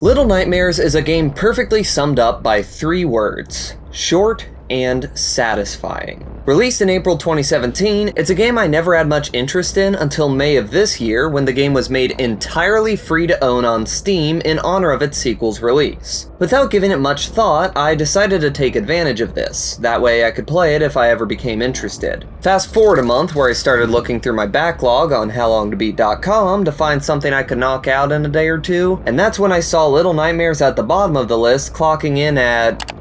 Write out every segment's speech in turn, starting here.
Little Nightmares is a game perfectly summed up by 3 words: short and satisfying. Released in April 2017, it's a game I never had much interest in until May of this year, when the game was made entirely free to own on Steam in honor of its sequel's release. Without giving it much thought, I decided to take advantage of this. That way I could play it if I ever became interested. Fast forward a month where I started looking through my backlog on howlongtobeat.com to find something I could knock out in a day or two, and that's when I saw Little Nightmares at the bottom of the list, clocking in at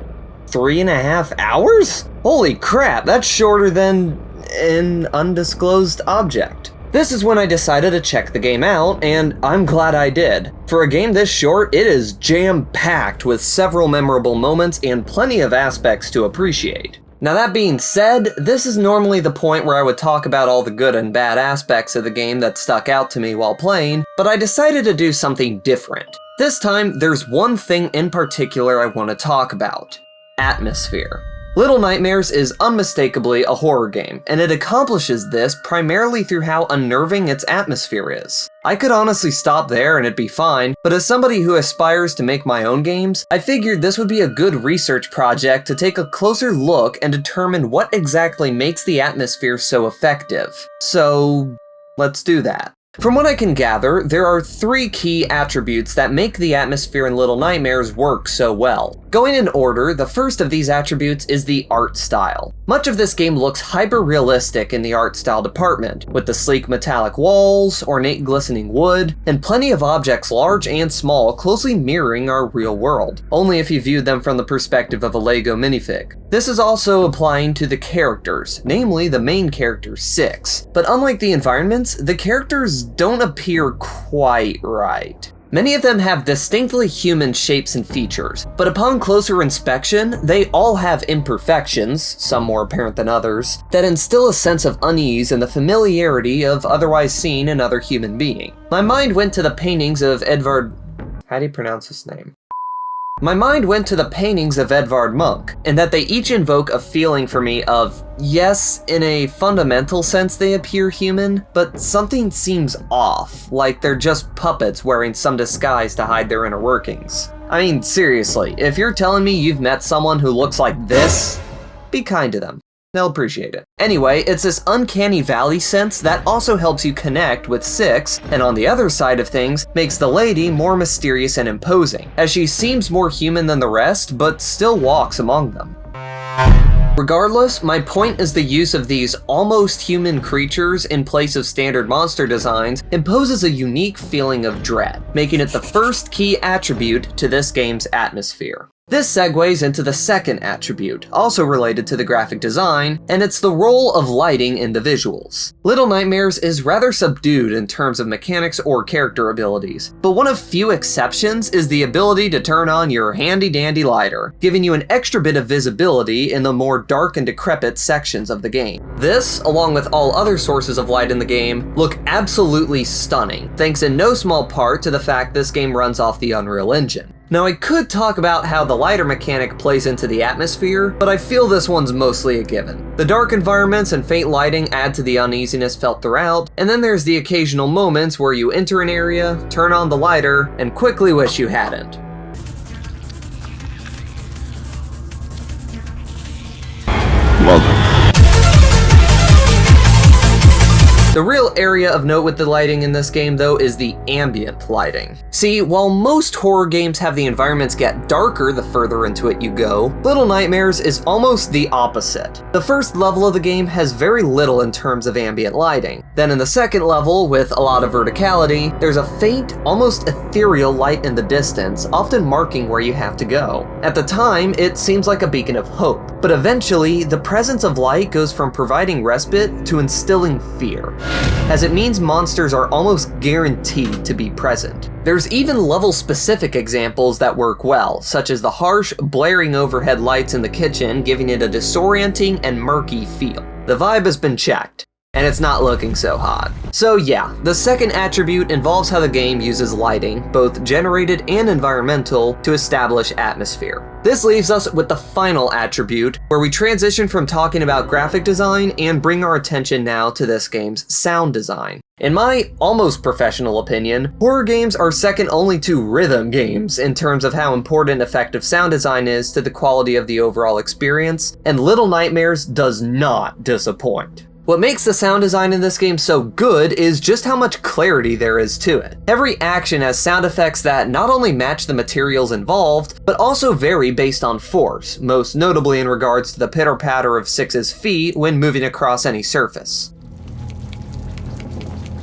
3.5 hours? Holy crap, that's shorter than an undisclosed object. This is when I decided to check the game out, and I'm glad I did. For a game this short, it is jam-packed with several memorable moments and plenty of aspects to appreciate. Now that being said, this is normally the point where I would talk about all the good and bad aspects of the game that stuck out to me while playing, but I decided to do something different. This time, there's one thing in particular I want to talk about: atmosphere. Little Nightmares is unmistakably a horror game, and it accomplishes this primarily through how unnerving its atmosphere is. I could honestly stop there and it'd be fine, but as somebody who aspires to make my own games, I figured this would be a good research project to take a closer look and determine what exactly makes the atmosphere so effective. So, let's do that. From what I can gather, there are 3 key attributes that make the atmosphere in Little Nightmares work so well. Going in order, the first of these attributes is the art style. Much of this game looks hyper-realistic in the art style department, with the sleek metallic walls, ornate glistening wood, and plenty of objects large and small closely mirroring our real world, only if you viewed them from the perspective of a Lego minifig. This is also applying to the characters, namely the main character, Six. But unlike the environments, the characters don't appear quite right. Many of them have distinctly human shapes and features, but upon closer inspection, they all have imperfections, some more apparent than others, that instill a sense of unease and the familiarity of otherwise seen another human being. My mind went to the paintings of Edvard... How do you pronounce his name? My mind went to the paintings of Edvard Munch, and that they each invoke a feeling for me of, yes, in a fundamental sense they appear human, but something seems off, like they're just puppets wearing some disguise to hide their inner workings. I mean, seriously, if you're telling me you've met someone who looks like this, be kind to them. They'll appreciate it. Anyway, it's this uncanny valley sense that also helps you connect with Six, and on the other side of things, makes the lady more mysterious and imposing, as she seems more human than the rest, but still walks among them. Regardless, my point is the use of these almost human creatures in place of standard monster designs imposes a unique feeling of dread, making it the first key attribute to this game's atmosphere. This segues into the second attribute, also related to the graphic design, and it's the role of lighting in the visuals. Little Nightmares is rather subdued in terms of mechanics or character abilities, but one of few exceptions is the ability to turn on your handy-dandy lighter, giving you an extra bit of visibility in the more dark and decrepit sections of the game. This, along with all other sources of light in the game, look absolutely stunning, thanks in no small part to the fact this game runs off the Unreal Engine. Now, I could talk about how the lighter mechanic plays into the atmosphere, but I feel this one's mostly a given. The dark environments and faint lighting add to the uneasiness felt throughout, and then there's the occasional moments where you enter an area, turn on the lighter, and quickly wish you hadn't. Welcome. The real area of note with the lighting in this game, though, is the ambient lighting. See, while most horror games have the environments get darker the further into it you go, Little Nightmares is almost the opposite. The first level of the game has very little in terms of ambient lighting. Then in the second level, with a lot of verticality, there's a faint, almost ethereal light in the distance, often marking where you have to go. At the time, it seems like a beacon of hope, but eventually, the presence of light goes from providing respite to instilling fear, as it means monsters are almost guaranteed to be present. There's even level-specific examples that work well, such as the harsh, blaring overhead lights in the kitchen, giving it a disorienting and murky feel. The vibe has been checked, and it's not looking so hot. So yeah, the second attribute involves how the game uses lighting, both generated and environmental, to establish atmosphere. This leaves us with the final attribute, where we transition from talking about graphic design and bring our attention now to this game's sound design. In my almost professional opinion, horror games are second only to rhythm games in terms of how important effective sound design is to the quality of the overall experience, and Little Nightmares does not disappoint. What makes the sound design in this game so good is just how much clarity there is to it. Every action has sound effects that not only match the materials involved, but also vary based on force, most notably in regards to the pitter-patter of Six's feet when moving across any surface.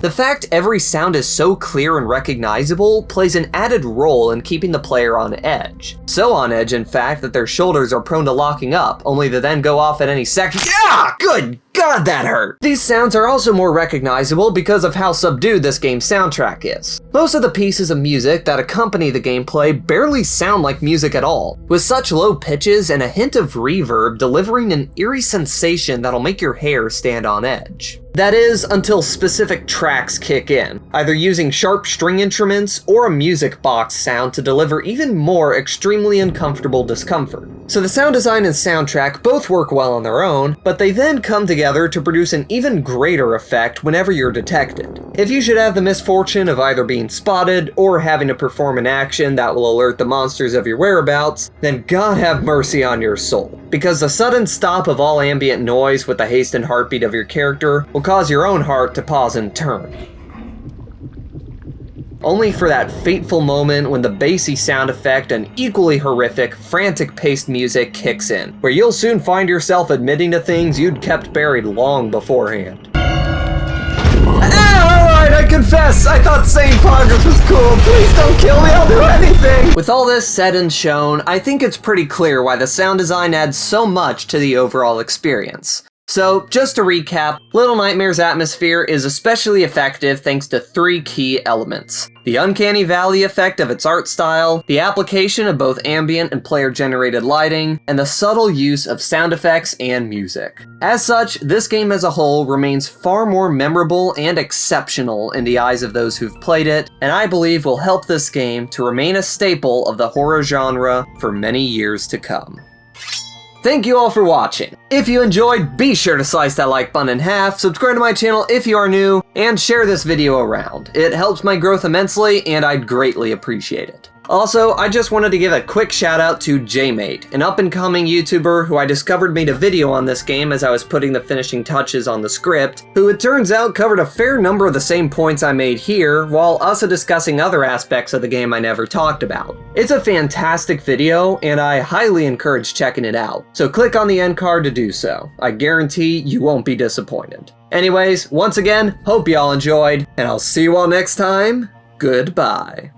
The fact every sound is so clear and recognizable plays an added role in keeping the player on edge. So on edge, in fact, that their shoulders are prone to locking up, only to then go off at any second. Yeah! Good God, that hurt! These sounds are also more recognizable because of how subdued this game's soundtrack is. Most of the pieces of music that accompany the gameplay barely sound like music at all, with such low pitches and a hint of reverb delivering an eerie sensation that'll make your hair stand on edge. That is, until specific tracks kick in, either using sharp string instruments or a music box sound to deliver even more extremely uncomfortable discomfort. So the sound design and soundtrack both work well on their own, but they then come together to produce an even greater effect whenever you're detected. If you should have the misfortune of either being spotted or having to perform an action that will alert the monsters of your whereabouts, then God have mercy on your soul. Because the sudden stop of all ambient noise with the hastened heartbeat of your character will cause your own heart to pause and turn. Only for that fateful moment when the bassy sound effect and equally horrific, frantic-paced music kicks in, where you'll soon find yourself admitting to things you'd kept buried long beforehand. Alright, I confess, I thought sane progress was cool. Please don't kill me, I'll do anything! With all this said and shown, I think it's pretty clear why the sound design adds so much to the overall experience. So, just to recap, Little Nightmares' atmosphere is especially effective thanks to three key elements: the uncanny valley effect of its art style, the application of both ambient and player-generated lighting, and the subtle use of sound effects and music. As such, this game as a whole remains far more memorable and exceptional in the eyes of those who've played it, and I believe will help this game to remain a staple of the horror genre for many years to come. Thank you all for watching. If you enjoyed, be sure to slice that like button in half, subscribe to my channel if you are new, and share this video around. It helps my growth immensely, and I'd greatly appreciate it. Also, I just wanted to give a quick shout out to JMate, an up-and-coming YouTuber who I discovered made a video on this game as I was putting the finishing touches on the script, who it turns out covered a fair number of the same points I made here, while also discussing other aspects of the game I never talked about. It's a fantastic video, and I highly encourage checking it out, so click on the end card to do so. I guarantee you won't be disappointed. Anyways, once again, hope y'all enjoyed, and I'll see you all next time. Goodbye.